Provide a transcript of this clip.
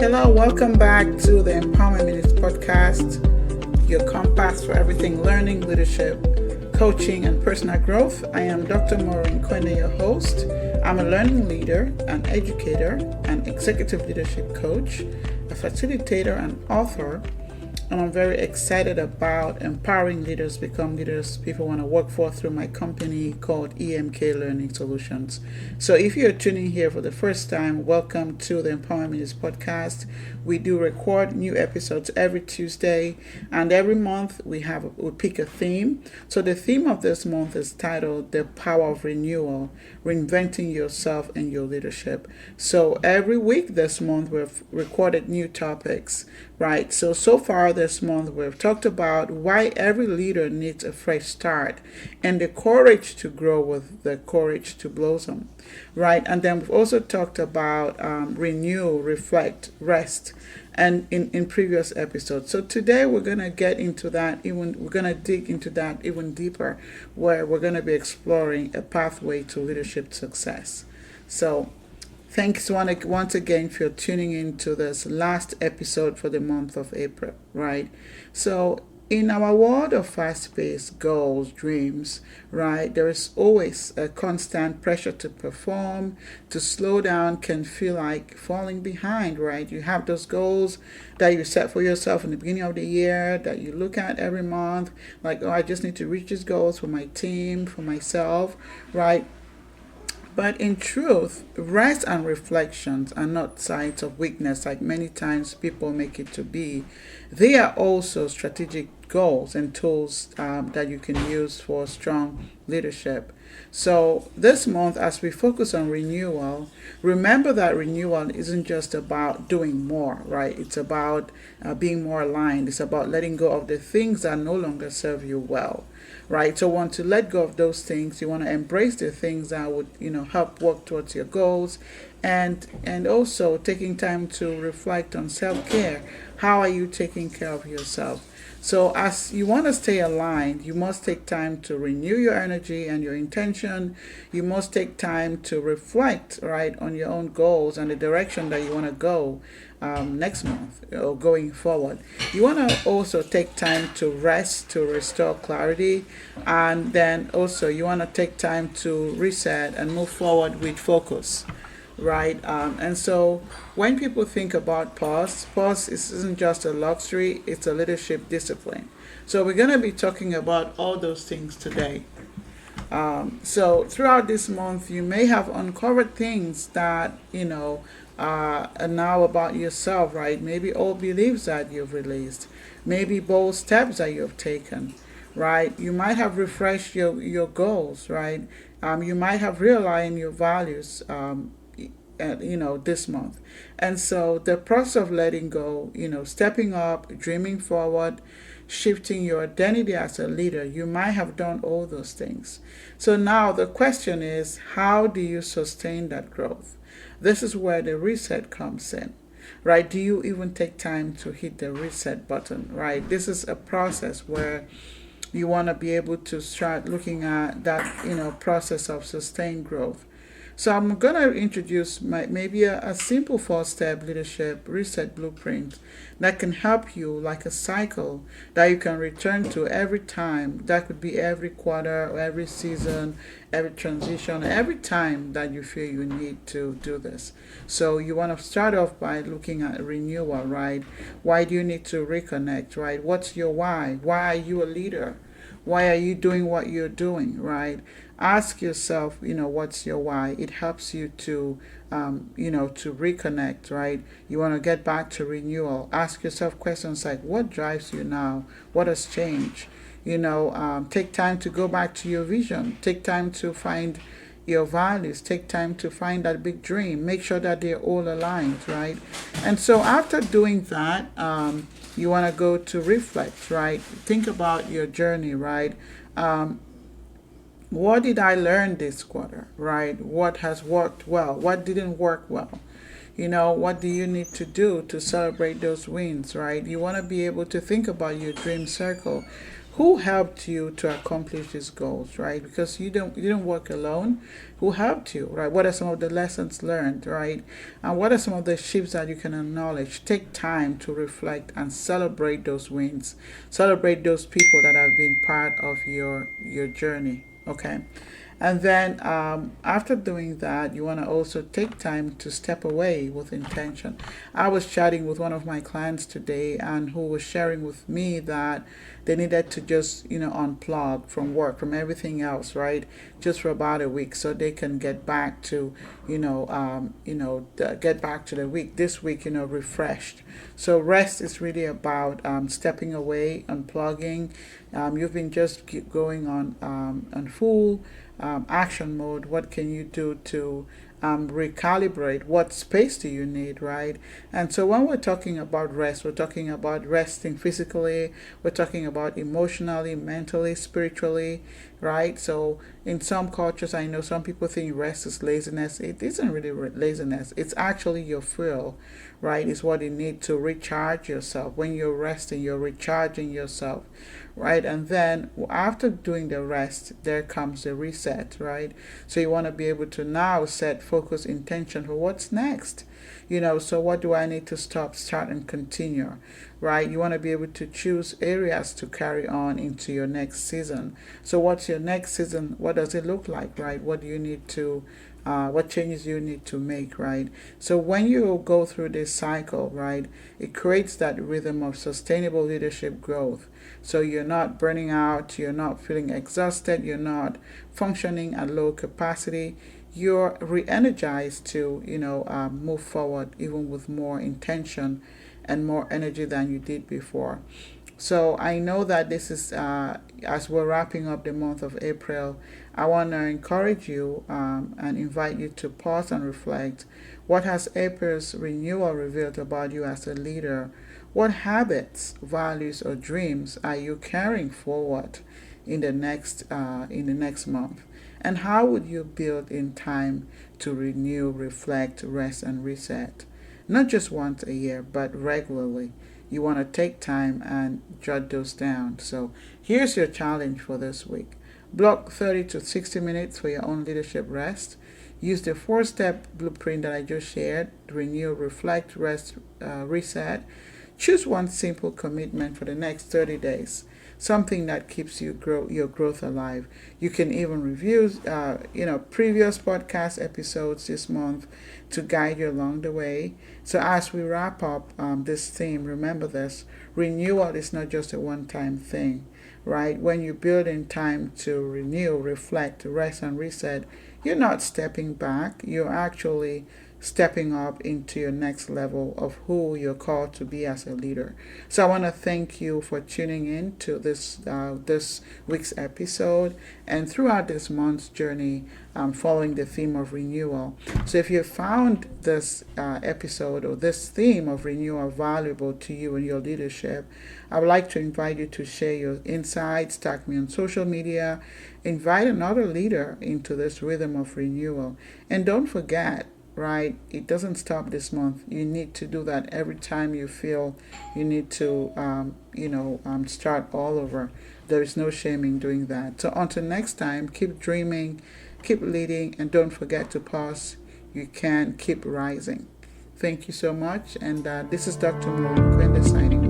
Hello, welcome back to the Empowerment Minutes podcast, your compass for everything learning, leadership, coaching, and personal growth. I am Dr. Maurine Kwende, your host. I'm a learning leader, an educator, an executive leadership coach, a facilitator, and author. And I'm very excited about empowering leaders become leaders people want to work for through my company called EMK Learning Solutions. So if you're tuning here for the first time, welcome to the Empowerment Minutes podcast. We do record new episodes every Tuesday, and every month we pick a theme. So the theme of this month is titled The Power of Renewal, Reinventing Yourself and Your Leadership. So every week this month we've recorded new topics, right? So far this month we've talked about why every leader needs a fresh start and the courage to grow with the courage to blossom, right? And then we've also talked about renew, reflect, rest, and in previous episodes. So today we're going to dig into that even deeper, where we're going to be exploring a pathway to leadership success. So thanks once again for tuning in to this last episode for the month of April, right? So in our world of fast-paced goals, dreams, right, there is always a constant pressure to perform. To slow down can feel like falling behind, right? You have those goals that you set for yourself in the beginning of the year that you look at every month, like, oh, I just need to reach these goals for my team, for myself, right? But in truth, rest and reflections are not signs of weakness like many times people make it to be. They are also strategic goals and tools that you can use for strong leadership. So this month, as we focus on renewal, remember that renewal isn't just about doing more, right? It's about being more aligned. It's about letting go of the things that no longer serve you well, right? So want to let go of those things. You want to embrace the things that would, help work towards your goals, and also taking time to reflect on self-care. How are you taking care of yourself? So as you want to stay aligned, you must take time to renew your energy and your intention. You must take time to reflect, right, on your own goals and the direction that you want to go next month or going forward. You want to also take time to rest, to restore clarity, and then also you want to take time to reset and move forward with focus, right? And so when people think about pause isn't just a luxury, it's a leadership discipline. So we're going to be talking about all those things today. So throughout this month, you may have uncovered things that, are now about yourself, right? Maybe old beliefs that you've released, maybe bold steps that you've taken, right? You might have refreshed your goals, right? You might have realigned your values, this month. And so the process of letting go, stepping up, dreaming forward, shifting your identity as a leader, you might have done all those things. So now the question is, how do you sustain that growth? This is where the reset comes in, right? Do you even take time to hit the reset button, right? This is a process where you want to be able to start looking at that, process of sustained growth. So I'm going to introduce maybe a simple 4-step leadership reset blueprint that can help you, like a cycle that you can return to every time. That could be every quarter or every season, every transition, every time that you feel you need to do this. So you want to start off by looking at renewal, right? Why do you need to reconnect, right? What's your why? Why are you a leader? Why are you doing what you're doing, right? Ask yourself, what's your why? It helps you to, to reconnect, right? You want to get back to renewal. Ask yourself questions like, what drives you now? What has changed? Take time to go back to your vision. Take time to find your values. Take time to find that big dream. Make sure that they're all aligned, right? And so after doing that, you want to go to reflect, right? Think about your journey, right? What did I learn this quarter, right? What has worked well? What didn't work well? What do you need to do to celebrate those wins, right? You want to be able to think about your dream circle, who helped you to accomplish these goals, right? Because you don't work alone. Who helped you, right? What are some of the lessons learned, right? And what are some of the shifts that you can acknowledge? Take time to reflect and celebrate those wins. Celebrate those people that have been part of your journey. Okay. And then after doing that, you want to also take time to step away with intention. I was chatting with one of my clients today, and who was sharing with me that they needed to just, unplug from work, from everything else, right? Just for about a week, so they can get back to, get back to the week. This week, refreshed. So rest is really about stepping away, unplugging. You've been just going on full action mode. What can you do to recalibrate? What space do you need, right? And so when we're talking about rest, we're talking about resting physically, we're talking about emotionally, mentally, spiritually, right? So in some cultures, I know some people think rest is laziness. It isn't really laziness. It's actually your fuel, right? It's what you need to recharge yourself. When you're resting, you're recharging yourself, right? And then after doing the rest, there comes the reset, right? So you want to be able to now set focus intention for what's next. So what do I need to stop, start, and continue, right? You want to be able to choose areas to carry on into your next season. So what's your next season? What does it look like, right? What do you need to what changes you need to make, right? So when you go through this cycle, right, it creates that rhythm of sustainable leadership growth. So you're not burning out, you're not feeling exhausted, you're not functioning at low capacity. You're re-energized to, move forward even with more intention and more energy than you did before. So I know that this is, as we're wrapping up the month of April, I want to encourage you and invite you to pause and reflect. What has April's renewal revealed about you as a leader? What habits, values, or dreams are you carrying forward in the next month? And how would you build in time to renew, reflect, rest, and reset? Not just once a year, but regularly. You want to take time and jot those down. So here's your challenge for this week. Block 30 to 60 minutes for your own leadership rest. Use the 4-step blueprint that I just shared: renew, reflect, rest, reset. Choose one simple commitment for the next 30 days, something that keeps your growth alive. You can even review previous podcast episodes this month to guide you along the way. So as we wrap up this theme, remember this: renewal is not just a one-time thing, right? When you build in time to renew, reflect, rest, and reset, you're not stepping back. You're actually stepping up into your next level of who you're called to be as a leader. So I want to thank you for tuning in to this week's episode and throughout this month's journey, following the theme of renewal. So if you found this episode or this theme of renewal valuable to you in your leadership, I would like to invite you to share your insights, tag me on social media, invite another leader into this rhythm of renewal. And don't forget, right, it doesn't stop this month. You need to do that every time you feel you need to start all over. There is no shame in doing that. So until next time, keep dreaming, keep leading, and don't forget to pause. You can keep rising. Thank you so much, and this is Dr. Maurine Kwende signing